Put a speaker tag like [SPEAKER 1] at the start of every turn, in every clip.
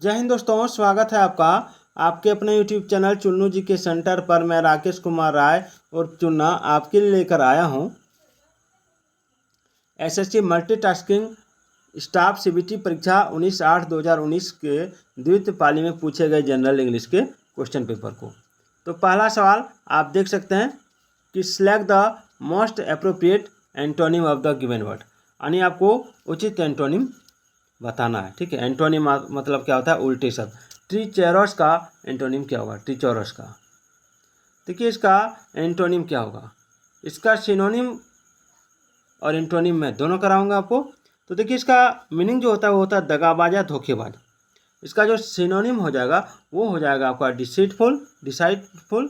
[SPEAKER 1] जय हिंद दोस्तों, स्वागत है आपका आपके अपने यूट्यूब चैनल चुन्नू जी के सेंटर पर। मैं राकेश कुमार राय और चुन्ना आपके लिए लेकर आया हूं एसएससी मल्टीटास्किंग स्टाफ सीबीटी परीक्षा 19/8/2019 के द्वितीय पाली में पूछे गए जनरल इंग्लिश के क्वेश्चन पेपर को। तो पहला सवाल आप देख सकते हैं कि select the most appropriate antonym of the given word, यानी आपको उचित एंटोनिम बताना है। ठीक है, एंटोनिम मतलब क्या होता है? उल्टे शब्द। ट्रीचेरस का एंटोनिम क्या होगा? ट्रीचोरस का। देखिए इसका एंटोनिम क्या होगा, इसका सिनोनिम और एंटोनिम मैं दोनों कराऊंगा आपको। तो देखिए इसका मीनिंग जो होता है वो होता है दगाबाज या धोखेबाज। इसका जो सिनोनिम हो जाएगा वो हो जाएगा आपका डिसाइटफुल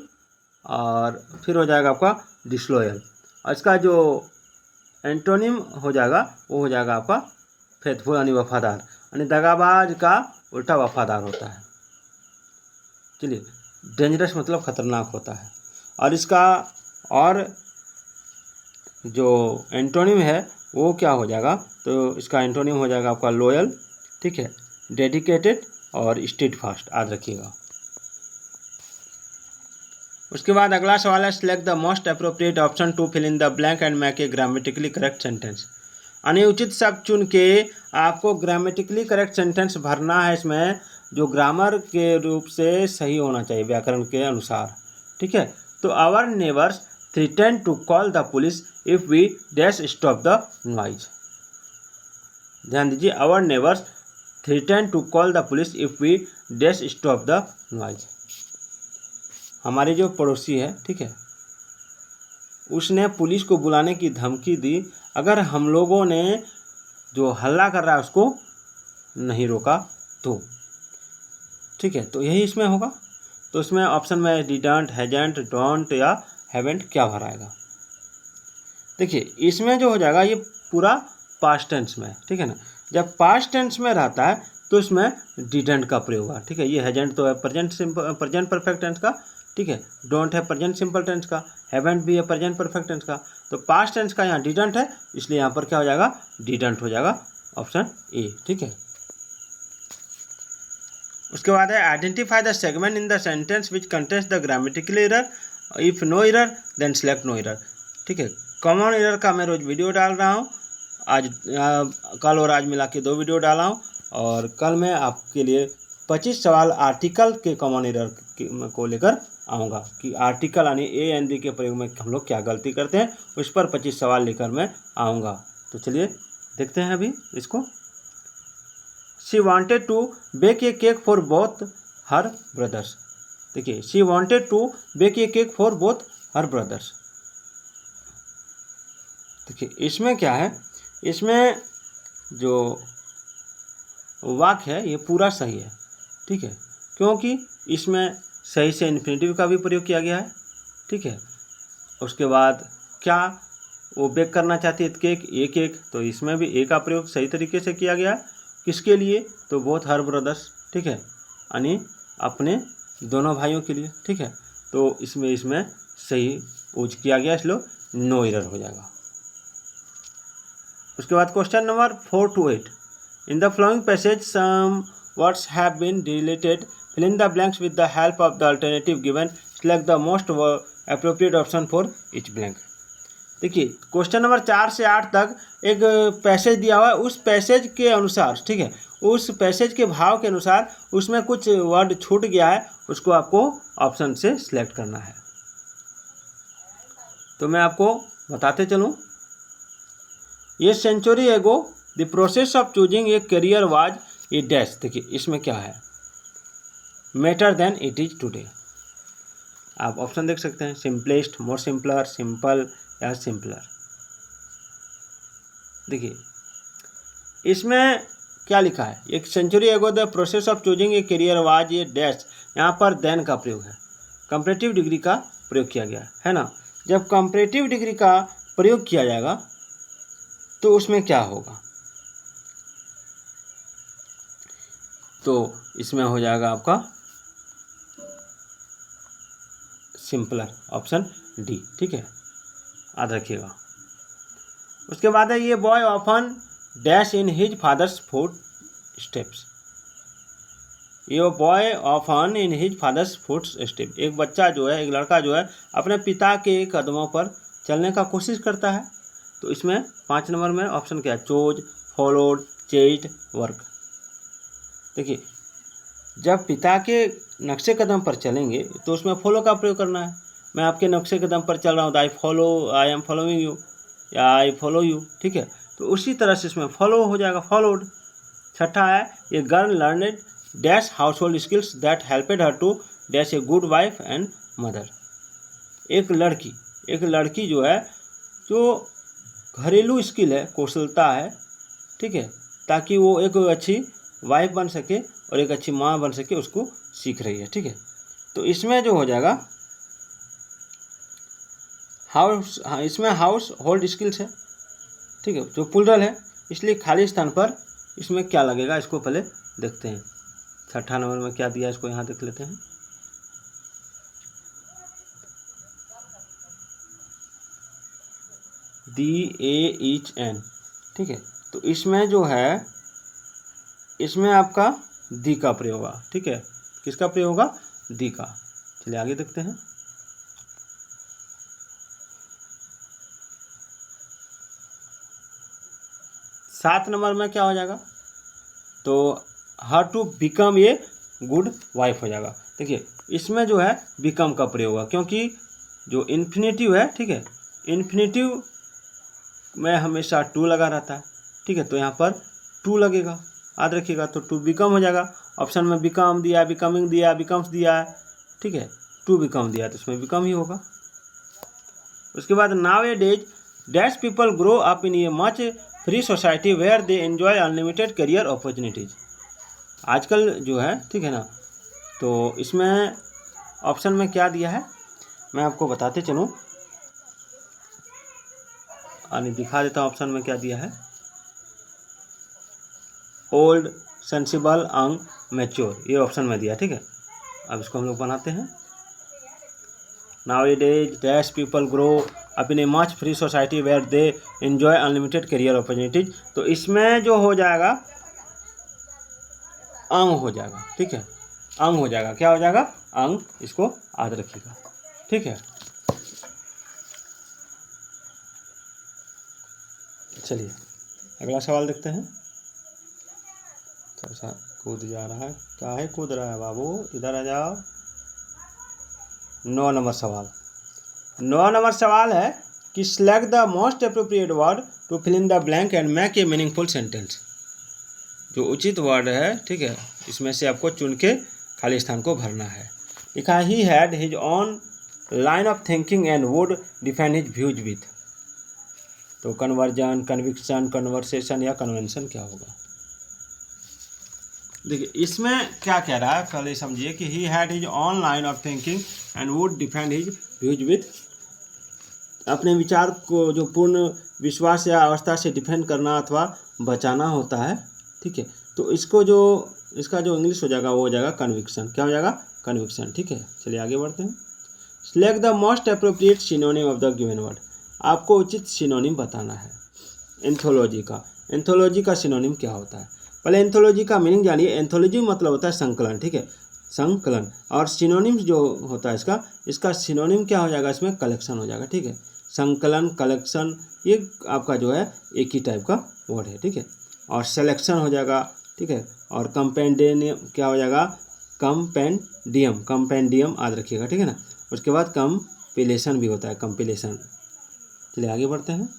[SPEAKER 1] और फिर हो जाएगा आपका डिसलॉयल। और इसका जो एंटोनिम हो जाएगा वो हो जाएगा आपका फेथफुल यानी वफादार, यानी दगाबाज का उल्टा वफादार होता है। चलिए, डेंजरस मतलब खतरनाक होता है। और इसका और जो एंटोनिम है वो क्या हो जाएगा? तो इसका एंटोनिम हो जाएगा आपका लॉयल, ठीक है, डेडिकेटेड और स्टेडफास्ट, याद रखिएगा। उसके बाद अगला सवाल है select the most appropriate option to fill in the blank and make a grammatically correct sentence, यानी उचित शब्द चुन के आपको ग्रामेटिकली करेक्ट सेंटेंस भरना है। इसमें जो ग्रामर के रूप से सही होना चाहिए व्याकरण के अनुसार। ठीक है, तो our neighbours threaten to call the police if we dash stop the noise. ध्यान दीजिए, our neighbours threaten to call the police if we dash stop the noise. हमारे जो पड़ोसी है, ठीक है, उसने पुलिस को बुलाने की धमकी दी अगर हम लोगों ने जो हल्ला कर रहा है उसको नहीं रोका तो। ठीक है, तो यही इसमें होगा। तो इसमें ऑप्शन में डिडंट, हैजेंट, डोंट या हैवेंट क्या भराएगा? देखिए इसमें जो हो जाएगा ये पूरा पास्ट टेंस में, ठीक है ना। जब पास्ट टेंस में रहता है तो इसमें डिडंट का प्रयोग होगा। ठीक है, ये हैजेंट तो है प्रेजेंट परफेक्ट टेंस का, ठीक है, डोंट है प्रेजेंट सिंपल टेंस का, हैवेंट भी है प्रेजेंट परफेक्ट टेंस का। तो पास्ट टेंस का यहाँ डिडंट है, इसलिए यहाँ पर क्या हो जाएगा? डिडंट हो जाएगा, ऑप्शन ए। ठीक है, उसके बाद है identify the segment in the sentence which contains the grammatical error, if no error then select no error. ठीक है, कॉमन एरर का मैं रोज वीडियो डाल रहा हूँ, आज कल और आज मिला के 2 वीडियो डाला हूँ। और कल मैं आपके लिए 25 सवाल आर्टिकल के कॉमन एरर को लेकर आऊँगा कि आर्टिकल यानी ए एन दी के प्रयोग में हम लोग क्या गलती करते हैं, उस पर 25 सवाल लेकर मैं आऊँगा। तो चलिए देखते हैं अभी इसको। She wanted to bake a cake for both her brothers. देखिए, she wanted to bake a cake for both her brothers. देखिए इसमें क्या है, इसमें जो वाक्य है ये पूरा सही है। ठीक है, क्योंकि इसमें सही से इन्फिनेटिव का भी प्रयोग किया गया है। ठीक है, उसके बाद क्या वो बेक करना चाहती है केक, ए केक, तो इसमें भी ए का प्रयोग सही तरीके से किया गया है। किसके लिए? तो बोथ हर ब्रदर्स, ठीक है, यानी अपने दोनों भाइयों के लिए। ठीक है, तो इसमें सही यूज किया गया, इसलिए नो एरर हो जाएगा। उसके बाद question number 4 to 8, in the following passage some words have been deleted, fill in the blanks with the help of the alternative given, select the most appropriate option for each blank. देखिए question number 4 से 8 तक एक passage दिया हुआ है, उस passage के अनुसार, ठीक है, उस पैसेज के भाव के अनुसार उसमें कुछ वर्ड छूट गया है, उसको आपको ऑप्शन से सिलेक्ट करना है। तो मैं आपको बताते चलूँ, ये century ago the process of choosing a career was a dash. देखिए इसमें क्या है? Matter than it is today. आप ऑप्शन देख सकते हैं, सिंपलेस्ट, मोर सिंपलर, सिंपल या सिंपलर। देखिए इसमें क्या लिखा है, एक century ago the process of choosing a career was a dash, यहाँ पर देन का प्रयोग है, कंपैरेटिव डिग्री का प्रयोग किया गया है ना। जब कंपैरेटिव डिग्री का प्रयोग किया जाएगा तो उसमें क्या होगा? तो इसमें हो जाएगा आपका सिंपलर, ऑप्शन डी। ठीक है, याद रखिएगा। उसके बाद है ये boy often dash in his father's footsteps. ये boy often in his father's footstep, एक बच्चा जो है, एक लड़का जो है अपने पिता के कदमों पर चलने का कोशिश करता है। तो इसमें 5 नंबर में ऑप्शन क्या है, चोज, फॉलोड, चेज्ड, वर्क। देखिए जब पिता के नक्शे कदम पर चलेंगे तो उसमें फॉलो का प्रयोग करना है। मैं आपके नक्शे कदम पर चल रहा हूँ तो आई एम फॉलोइंग यू या आई फॉलो यू, ठीक है। तो उसी तरह से इसमें फॉलो हो जाएगा, फॉलोड। छठा है, ये girl learned dash household skills that helped her to dash a good wife and mother. एक लड़की जो है, जो घरेलू स्किल है, कौशलता है, ठीक है, ताकि वो एक अच्छी वाइफ बन सके और एक अच्छी माँ बन सके, उसको सीख रही है, ठीक है। तो इसमें जो हो जाएगा हाउस, हाँ इसमें हाउस होल्ड स्किल्स है, ठीक है, जो प्लूरल है, इसलिए खाली स्थान पर इसमें क्या लगेगा इसको पहले देखते हैं। छठा नंबर में क्या दिया इसको यहाँ देख लेते हैं। DAEN, ठीक है। तो इसमें जो है, इसमें आपका दी का प्रयोग होगा, ठीक है। किसका प्रयोग होगा, दी का। चलिए आगे देखते हैं। सात नंबर में क्या हो जाएगा, तो her to become a good wife हो जाएगा। देखिए इसमें जो है बिकम का प्रयोग होगा, क्योंकि जो इन्फिनेटिव है, ठीक है, इन्फिनेटिव में हमेशा टू लगा रहता है, ठीक है। तो यहाँ पर टू लगेगा, याद रखिएगा। तो टू बिकम हो जाएगा। ऑप्शन में बिकम दिया, बिकमिंग दिया, बिकम्स दिया है, ठीक है, टू बिकम दिया तो इसमें बिकम ही होगा। उसके बाद nowadays dash people grow up in a much free society where they enjoy unlimited career opportunities. आजकल जो है, ठीक है ना, तो इसमें ऑप्शन में क्या दिया है मैं आपको बताते चलूँ, यानी दिखा देता हूँ ऑप्शन में क्या दिया है। ओल्ड, सेंसिबल, यंग, मैच्योर, ये ऑप्शन में दिया, ठीक है। अब इसको हम लोग बनाते हैं। Nowadays dash people grow up in a much free society where they enjoy unlimited career opportunities। तो इसमें जो हो जाएगा अंग हो जाएगा, ठीक है, अंग हो जाएगा। क्या हो जाएगा, अंग, इसको याद रखिएगा, ठीक है। चलिए अगला सवाल देखते हैं। थोड़ा सा कूद जा रहा है, क्या है कूद रहा है बाबू, इधर आ जाओ। 9 नंबर सवाल। 9 नंबर सवाल है कि select the most appropriate word to fill in the blank and make a meaningful sentence. जो उचित वर्ड है, ठीक है, इसमें से आपको चुन के खाली स्थान को भरना है। लिखा he had his on line of thinking and would define his views with. तो कन्वर्जन, कन्विक्शन, कन्वर्सेशन या कन्वेंशन क्या होगा। देखिए इसमें क्या कह रहा है पहले समझिए कि he had his on line of thinking and would defend his views with. अपने विचार को जो पूर्ण विश्वास या अवस्था से डिफेंड करना अथवा बचाना होता है, ठीक है। तो इसको जो इसका जो इंग्लिश हो जाएगा वो हो जाएगा कन्विक्शन। क्या हो जाएगा, कन्विक्शन, ठीक है। चलिए आगे बढ़ते हैं। Select the most appropriate synonym of the given word. आपको उचित सिनोनिम बताना है। एंथोलॉजी का सिनोनिम क्या होता है, पहले एंथोलॉजी का मीनिंग जानिए। एंथोलॉजी मतलब होता है संकलन, ठीक है, संकलन। और सिनोनिम्स जो होता है इसका सिनोनिम क्या हो जाएगा, इसमें कलेक्शन हो जाएगा, ठीक है। संकलन, कलेक्शन, ये आपका जो है एक ही टाइप का वर्ड है, ठीक है। और सिलेक्शन हो जाएगा, ठीक है। और कंपेंडियम क्या हो जाएगा, कंपेंडियम याद रखिएगा, ठीक है ना। उसके बाद कंपिलेशन भी होता है, कंपिलेशन। चलिए आगे बढ़ते हैं।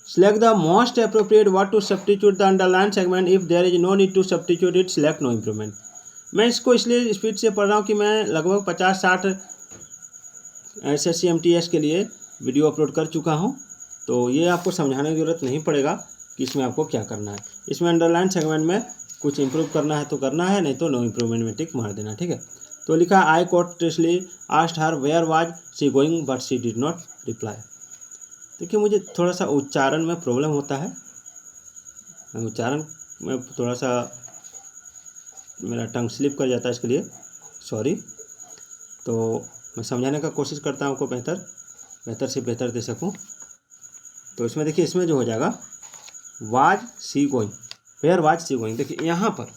[SPEAKER 1] Select the most appropriate word to substitute the underlined segment. If there is no need to substitute it, select no improvement। मैं इसको इसलिए स्पीड से पढ़ रहा हूँ कि मैं लगभग 50-60 SSC-MTS के लिए वीडियो अपलोड कर चुका हूँ, तो ये आपको समझाने की ज़रूरत नहीं पड़ेगा कि इसमें आपको क्या करना है। इसमें अंडरलाइन सेगमेंट में कुछ इंप्रूव करना है तो करना है, नहीं तो नो इम्प्रूवमेंट में टिक मार देना, ठीक है। तो लिखा आई कोट ट्रेसली asked her where was she going but she did not reply. देखिए मुझे थोड़ा सा उच्चारण में प्रॉब्लम होता है, उच्चारण में थोड़ा सा मेरा टंग स्लिप कर जाता है, इसके लिए सॉरी। तो मैं समझाने का कोशिश करता हूँ आपको बेहतर से बेहतर दे सकूँ। तो इसमें देखिए, इसमें जो हो जाएगा was she going, where was she going. देखिए यहाँ पर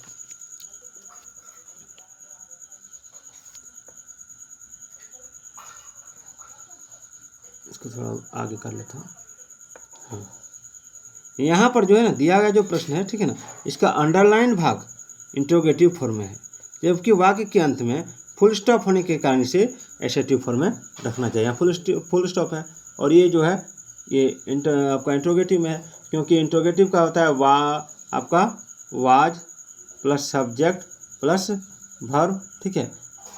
[SPEAKER 1] इसको थोड़ा आगे कर लेता हूँ। हाँ, यहाँ पर जो है ना दिया गया जो प्रश्न है, ठीक है ना, इसका अंडरलाइन भाग इंट्रोगेटिव फॉर्म में है, जबकि वाक्य के अंत में फुल स्टॉप होने के कारण से एसेटिव फॉर्म में रखना चाहिए। फुल स्टॉप है और ये जो है ये आपका इंट्रोगेटिव में है, क्योंकि इंट्रोगेटिव का होता है आपका was plus subject plus verb, ठीक है।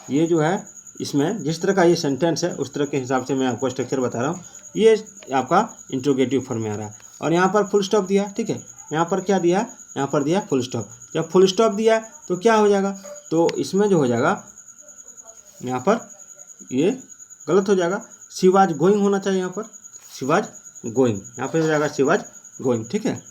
[SPEAKER 1] ये जो है इसमें जिस तरह का ये सेंटेंस है उस तरह के हिसाब से मैं आपको स्ट्रक्चर बता रहा हूँ। ये आपका इंट्रोगेटिव फॉर्म में आ रहा है और यहाँ पर फुल स्टॉप दिया, ठीक है। यहाँ पर क्या दिया, यहाँ पर दिया फुल स्टॉप। जब फुल स्टॉप दिया तो क्या हो जाएगा, तो इसमें जो हो जाएगा यहाँ पर ये गलत हो जाएगा, शी वाज गोइंग होना चाहिए। यहाँ पर शी वाज गोइंग, यहाँ पर हो जाएगा शी वाज गोइंग, ठीक है।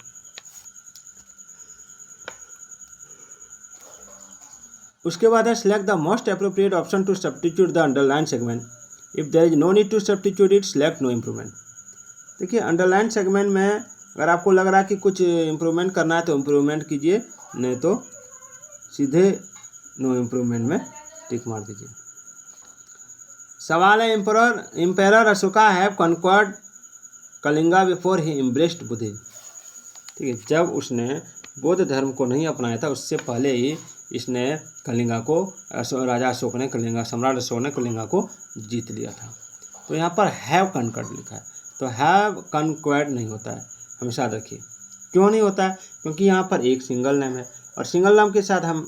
[SPEAKER 1] उसके बाद है select the most appropriate option to substitute the underline segment. If there is no need to substitute it, select no improvement. देखिए अंडरलाइन सेगमेंट में अगर आपको लग रहा है कि कुछ इम्प्रूवमेंट करना है तो इम्प्रूवमेंट कीजिए, नहीं तो सीधे नो इम्प्रूवमेंट में टिक मार दीजिए। सवाल है emperor Ashoka have conquered Kalinga before he embraced Buddhism. ठीक है, जब उसने बौद्ध धर्म को नहीं अपनाया था उससे पहले ही इसने कलिंगा को, राजा अशोक ने कलिंगा, सम्राट अशोक ने कलिंगा को जीत लिया था। तो यहाँ पर हैव कॉन्क्वर्ड लिखा है, तो हैव कॉन्क्वर्ड नहीं होता है, हमेशा याद रखिए। क्यों नहीं होता है, क्योंकि यहाँ पर एक सिंगल नेम है और सिंगल नाम के साथ हम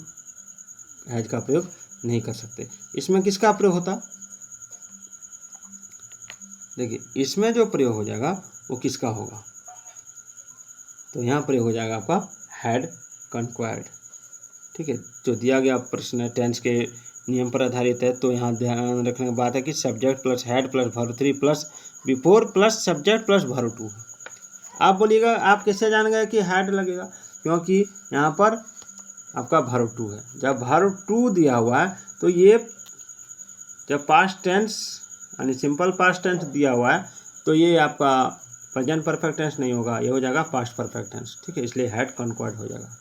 [SPEAKER 1] हैज का प्रयोग नहीं कर सकते। इसमें किसका प्रयोग होता, देखिए इसमें जो प्रयोग हो जाएगा वो किसका होगा, तो यहाँ प्रयोग हो जाएगा आपका हैड कॉन्क्वायर्ड। ठीक है, जो दिया गया प्रश्न टेंस के नियम पर आधारित है, तो यहाँ ध्यान रखने की बात है कि subject plus had plus verb 3 plus before plus subject plus verb 2। आप बोलिएगा आप कैसे जान गए कि हैड लगेगा, क्योंकि यहाँ पर आपका वर्ब 2 है। जब वर्ब 2 दिया हुआ है तो ये जब पास्ट टेंस यानी सिंपल पास्ट टेंस दिया हुआ है तो ये आपका प्रेजेंट परफेक्ट टेंस नहीं होगा, ये हो जाएगा पास्ट परफेक्ट टेंस। ठीक है, इसलिए हैड कॉन्क्वर्ड हो जाएगा।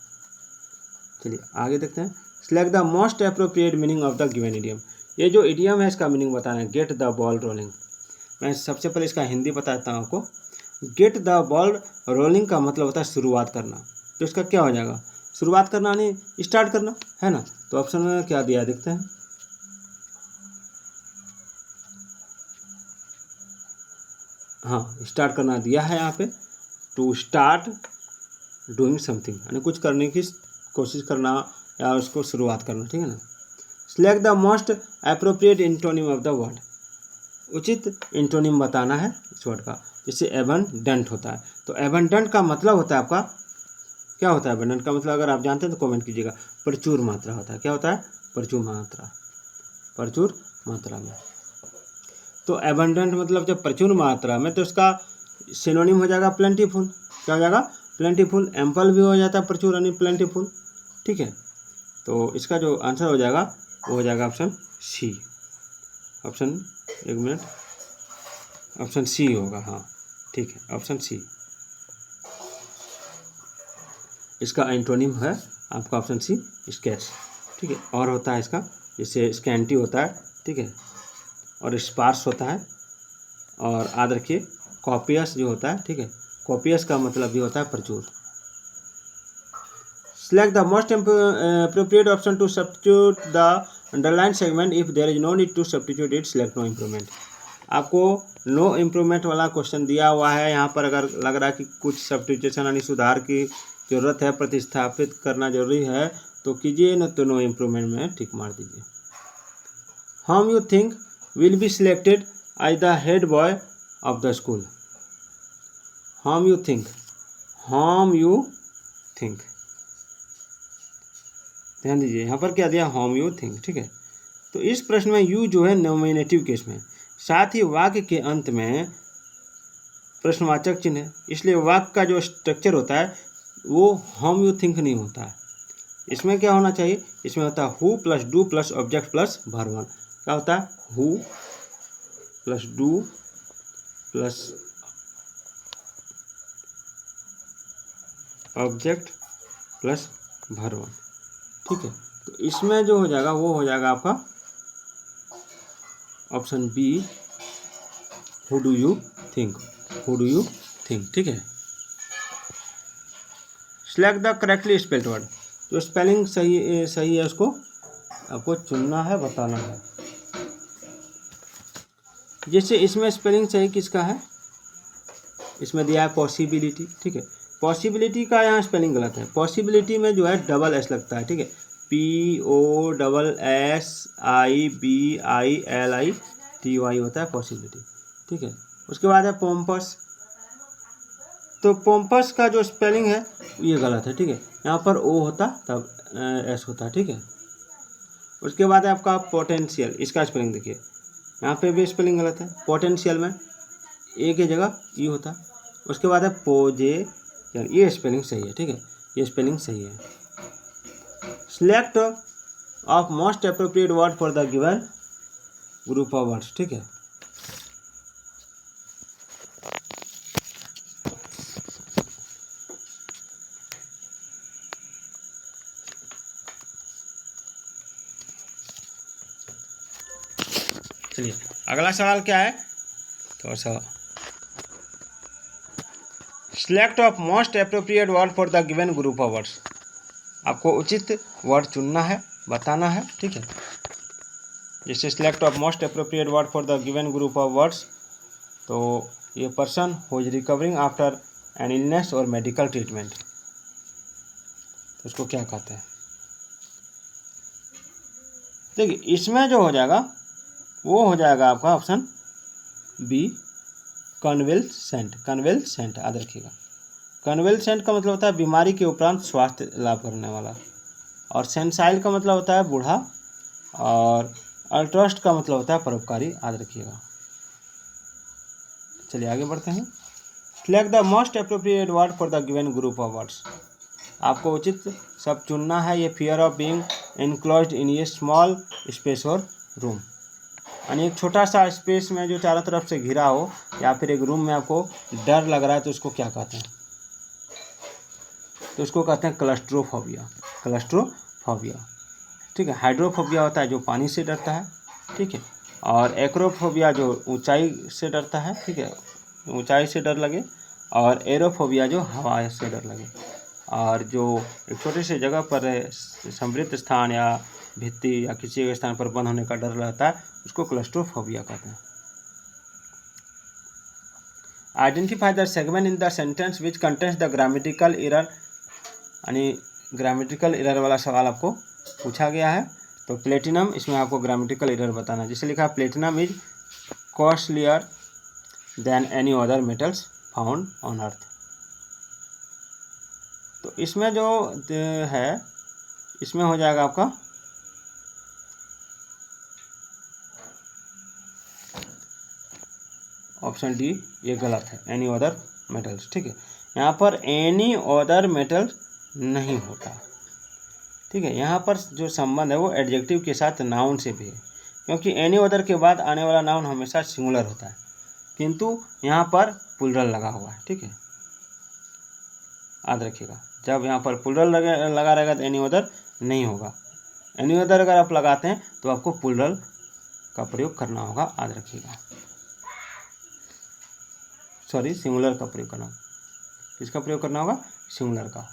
[SPEAKER 1] चलिए आगे देखते हैं। Select the most appropriate meaning of the given idiom. ये जो इडियम है इसका मीनिंग बताना है, गेट द बॉल रोलिंग। मैं सबसे पहले इसका हिंदी बताता हूँ आपको। गेट द बॉल रोलिंग का मतलब होता है शुरुआत करना, तो इसका क्या हो जाएगा, शुरुआत करना यानी स्टार्ट करना, है ना। तो ऑप्शन में क्या दिया देखते हैं। हाँ, स्टार्ट करना दिया है यहाँ पे, टू स्टार्ट डूइंग समथिंग यानी कुछ करने की कोशिश करना या उसको शुरुआत करना। ठीक है ना। Select the most appropriate antonym of the word. उचित इंटोनिम बताना है इस वर्ड का। जैसे एबंडेंट होता है, तो एबंडेंट का मतलब होता है आपका, क्या होता है एबंडेंट का मतलब, अगर आप जानते हैं तो कमेंट कीजिएगा। प्रचुर मात्रा होता है। क्या होता है, प्रचुर मात्रा, प्रचुर मात्रा में। तो एबंडेंट मतलब जब प्रचुर मात्रा में, तो इसका सिनोनिम हो जाएगा प्लेंटीफुल। क्या हो जाएगा, प्लेंटीफुल। एम्पल भी हो जाता है प्रचुर यानी प्लेंटीफुल। ठीक है, तो इसका जो आंसर हो जाएगा वो हो जाएगा ऑप्शन सी। ऑप्शन, एक मिनट, ऑप्शन सी होगा। हाँ ठीक है, ऑप्शन सी इसका एंटोनिम है आपका, ऑप्शन सी स्केर्स। ठीक है, और होता है इसका जैसे स्कैंटी होता है, ठीक है, और स्पार्स होता है, और याद रखिए कॉपियस जो होता है। ठीक है, कॉपियस का मतलब भी होता है प्रचुर। Select the most appropriate option to substitute the underlined segment. If there is no need to substitute it, select no improvement. आपको नो इम्प्रूवमेंट वाला क्वेश्चन दिया हुआ है। यहाँ पर अगर लग रहा है कि कुछ सब्स्टिट्यूशन यानी सुधार की ज़रूरत है, प्रतिस्थापित करना जरूरी है, तो कीजिए, न तो नो इम्प्रूवमेंट में टिक मार दीजिए। Whom you think will be selected as the head boy of the school? Whom you think, whom you think, ध्यान दीजिए यहाँ पर क्या दिया, होम यू थिंक। ठीक है, तो इस प्रश्न में यू जो है नॉमिनेटिव केस में, साथ ही वाक्य के अंत में प्रश्नवाचक चिन्ह है, इसलिए वाक्य का जो स्ट्रक्चर होता है वो होम यू थिंक नहीं होता है। इसमें क्या होना चाहिए, इसमें होता है who plus do plus object plus verb 1। क्या होता है, who plus do plus object plus verb one, ठीक है। तो इसमें जो हो जाएगा वो हो जाएगा आपका option B, who do you think, who do you think, ठीक है। Select the correctly spelled word, जो स्पेलिंग सही है उसको आपको चुनना है, बताना है। जैसे इसमें स्पेलिंग सही किसका है, इसमें दिया है पॉसिबिलिटी, ठीक है। पॉसिबिलिटी का यहाँ स्पेलिंग गलत है। पॉसिबिलिटी में जो है डबल एस लगता है, ठीक है। POSSIBILITY होता है पॉसिबिलिटी, ठीक है। उसके बाद है पोम्पस, तो पोम्पस का जो स्पेलिंग है ये गलत है, ठीक है। यहाँ पर ओ होता तब एस होता, ठीक है। उसके बाद है आपका पोटेंशियल, इसका स्पेलिंग देखिए, यहाँ पे भी स्पेलिंग गलत है। पोटेंशियल में ए की जगह ई होता। उसके बाद है पोजे, ये स्पेलिंग सही है, ठीक है, ये स्पेलिंग सही है। Select of most appropriate word for the given group of words, ठीक है। चलिए अगला सवाल क्या है, थोड़ा सा, select of most appropriate word for the given group of words, आपको उचित वर्ड चुनना है, बताना है, ठीक है। जैसे select of most appropriate word for the given group of words, तो ये person who is recovering after an illness और मेडिकल ट्रीटमेंट, तो उसको क्या कहते हैं। देखिए इसमें जो हो जाएगा वो हो जाएगा आपका ऑप्शन बी, कन्वेलसेंट। कन्वेलसेंट याद रखिएगा, कन्वेलसेंट का मतलब होता है बीमारी के उपरांत स्वास्थ्य लाभ करने वाला, और सेंसाइल का मतलब होता है बूढ़ा, और अल्ट्रस्ट का मतलब होता है परोपकारी, याद रखिएगा। चलिए आगे बढ़ते हैं। Select the most appropriate word for the given group of words, आपको उचित शब्द चुनना है। ये fear of being enclosed in A small space और रूम, यानी एक छोटा सा स्पेस में जो चारों तरफ से घिरा हो, या फिर एक रूम में आपको डर लग रहा है, तो उसको क्या कहते हैं, तो उसको कहते हैं क्लस्ट्रोफोबिया। क्लस्ट्रोफोबिया, ठीक है। हाइड्रोफोबिया होता है जो पानी से डरता है, ठीक है। और एक्रोफोबिया जो ऊंचाई से डरता है, ठीक है, ऊंचाई से डर लगे। और एरोफोबिया जो हवा से डर लगे। और जो एक छोटे से जगह पर समृद्ध स्थान या भित्ति या किसी एक स्थान पर बंद होने का डर रहता है, उसको क्लस्ट्रोफोबिया कहते हैं। Identify the segment in the sentence which contains the grammatical error, यानी ग्रामेटिकल एरर वाला सवाल आपको पूछा गया है। तो प्लेटिनम, इसमें आपको ग्रामेटिकल एरर बताना है। जैसे लिखा है platinum is costlier then any other metals found on earth, तो इसमें जो है इसमें हो जाएगा आपका ऑप्शन डी, ये गलत है, एनी अदर मेटल्स, ठीक है। यहाँ पर एनी अदर मेटल्स नहीं होता, ठीक है। यहाँ पर जो संबंध है वो एडजेक्टिव के साथ नाउन से भी है, क्योंकि एनी अदर के बाद आने वाला नाउन हमेशा सिंगुलर होता है, किंतु यहाँ पर प्लूरल लगा हुआ है, ठीक है, याद रखिएगा। जब यहाँ पर प्लूरल लगा रहेगा तो एनी अदर नहीं होगा। एनी अदर अगर आप लगाते हैं तो आपको प्लूरल का प्रयोग करना होगा, याद रखिएगा। सॉरी, सिंगुलर का प्रयोग करना, किसका प्रयोग करना होगा, सिंगुलर का।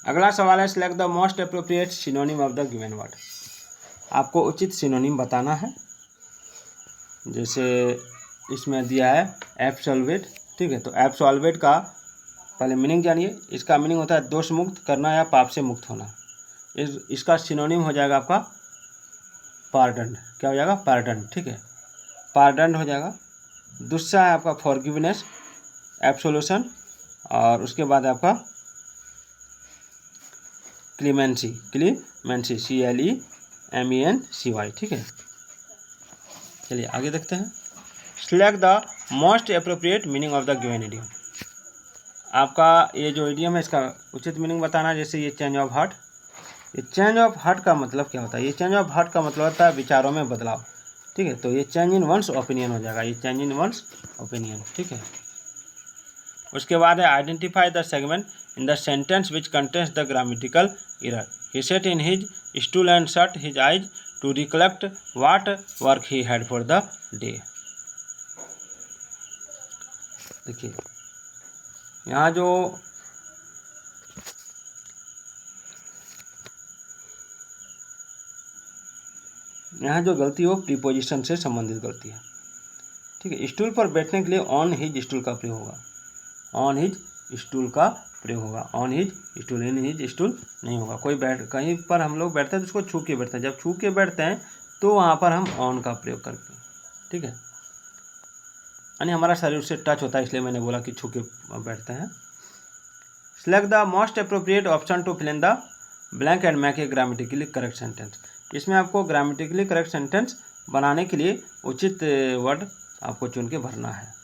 [SPEAKER 1] अगला सवाल है select the most appropriate synonym of the given word, आपको उचित सिनोनिम बताना है। जैसे इसमें दिया है एब्सोल्वेट, ठीक है। तो एब्सोल्वेट का पहले मीनिंग जानिए। इसका मीनिंग होता है दोष मुक्त करना या पाप से मुक्त होना। इसका सिनोनिम हो जाएगा आपका पार्डन, क्या हो जाएगा, पार्डन, ठीक है, पार्डन हो जाएगा। दूसरा है आपका फॉरगिवनेस, एब्सोल्यूशन, और उसके बाद आपका क्लीमेंसी, क्लीमेंसी CLEMENCY, ठीक है। चलिए आगे देखते हैं। Select the most appropriate meaning of the given idiom, आपका ये जो इडियम है इसका उचित मीनिंग बताना। जैसे ये चेंज ऑफ हार्ट, ये चेंज ऑफ हार्ट का मतलब क्या होता है, ये चेंज ऑफ हार्ट का मतलब होता है विचारों में बदलाव। ठीक है, तो ये चेंज इन वंस ओपिनियन हो जाएगा, ये चेंज इन वंस ओपिनियन। ठीक है, उसके बाद है identify the segment in the sentence which contains the grammatical error. He set in his stool and shut his eyes to recollect what work he had for the day. देखिए यहाँ जो गलती हो प्रीपोजिशन से संबंधित गलती है। ठीक है, स्टूल पर बैठने के लिए ऑन हिज स्टूल का प्रयोग होगा, ऑन हिज स्टूल का प्रयोग होगा, on his stool, in his stool नहीं होगा। कोई कहीं पर हम लोग बैठते हैं तो उसको छू के बैठते हैं, जब छू के बैठते हैं तो वहाँ पर हम ऑन का प्रयोग करते हैं। ठीक है, यानी हमारा शरीर से टच होता है, इसलिए मैंने बोला कि छू के बैठते हैं। Select the most appropriate option to fill in the blank and make a grammatically correct sentence. इसमें आपको ग्रामेटिकली करेक्ट सेंटेंस बनाने के लिए उचित वर्ड आपको चुन के भरना है।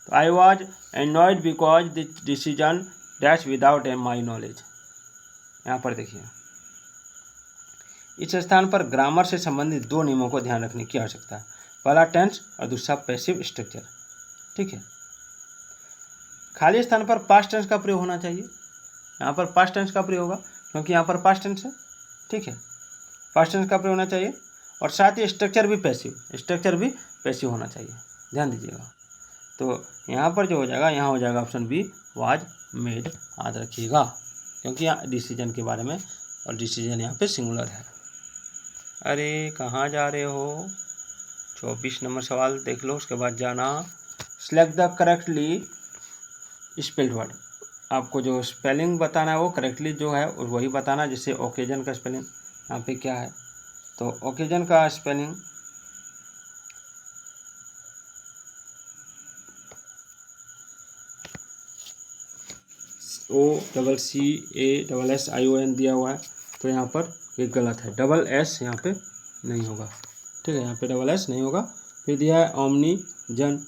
[SPEAKER 1] तो I was annoyed because this decision dash without my knowledge. यहाँ पर देखिए, इस स्थान पर ग्रामर से संबंधित दो नियमों को ध्यान रखने की आवश्यकता है, पहला टेंस और दूसरा पैसिव स्ट्रक्चर। ठीक है, खाली स्थान पर पास्ट टेंस का प्रयोग होना चाहिए, यहाँ पर पास्ट टेंस का प्रयोग होगा क्योंकि यहाँ पर पास्ट टेंस है। ठीक है, पास्ट टेंस का प्रयोग होना चाहिए और साथ ही स्ट्रक्चर भी पैसिव होना चाहिए, ध्यान दीजिएगा। तो यहाँ पर जो हो जाएगा, यहाँ हो जाएगा ऑप्शन बी वाज मेड, याद रखिएगा, क्योंकि यहाँ डिसीजन के बारे में और डिसीजन यहाँ पे सिंगुलर है। अरे कहाँ जा रहे हो, 24 नंबर सवाल देख लो, उसके बाद जाना। Select the correctly spelled word. आपको जो स्पेलिंग बताना है वो करेक्टली जो है वही बताना। जैसे ओकेजन का स्पेलिंग यहाँ पे क्या है, तो ओकेजन का स्पेलिंग OCCASSION दिया हुआ है, तो यहाँ पर ये गलत है, डबल एस यहाँ पे नहीं होगा। ठीक है, यहाँ पे डबल एस नहीं होगा। फिर दिया है ओमनीजन,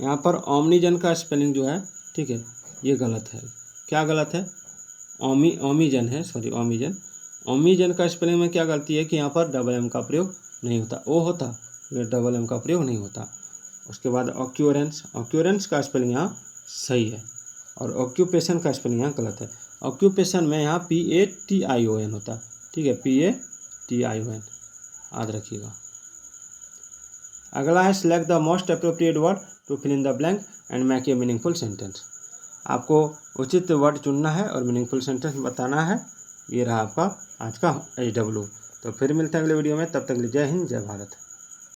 [SPEAKER 1] यहाँ पर ओमनीजन का स्पेलिंग जो है, ठीक है, ये गलत है। क्या गलत है, ओमीजन है, सॉरी ओमीजन। ओमीजन का स्पेलिंग में क्या गलती है कि यहाँ पर डबल एम का प्रयोग नहीं होता, ओ होता, डबल एम का प्रयोग नहीं होता। उसके बाद ऑक्यूरेंस का स्पेलिंग यहाँ सही है और ऑक्यूपेशन का स्पेलिंग यहाँ गलत है। ऑक्यूपेशन में यहाँ PATION होता है। ठीक है, PATION, याद रखिएगा। अगला है select the most appropriate word to fill in the blank and make a meaningful sentence. आपको उचित वर्ड चुनना है और मीनिंगफुल सेंटेंस बताना है। ये रहा आपका आज का HW। तो फिर मिलते हैं अगले वीडियो में, तब तक के लिए जय हिंद, जय भारत।